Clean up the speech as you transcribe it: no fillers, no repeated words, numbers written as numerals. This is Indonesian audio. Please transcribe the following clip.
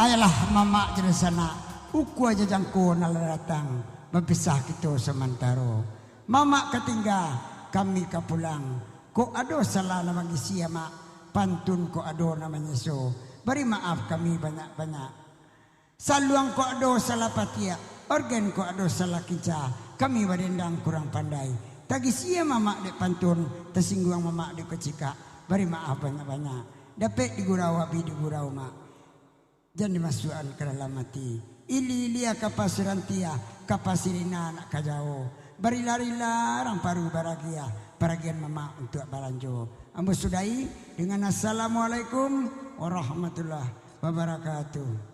Ayalah mama jadi sana. Uku aja jangko nala datang. Berpisah kita sementara. Mama ketinggal. Kami kepulang. Ko ado salah nama gisi mak. Pantun ko ado namanya so. Beri maaf kami banyak-banyak. Saluang ko ado salah patia. Organ ko ado salah kinca. Kami badendang kurang pandai. Tagi sia mama dek pantun. Tersinggung mama dek kecika. Beri maaf banyak-banyak. Dapat digurau abi digurau mak. Jangan dimasukkan ke dalam hati. Ili-ilia kapasirantia, kapasirina anak kajau. Barilah orang paru baragia, paragian mama untuk balanjo. Ambo sudai dengan assalamualaikum warahmatullahi wabarakatuh.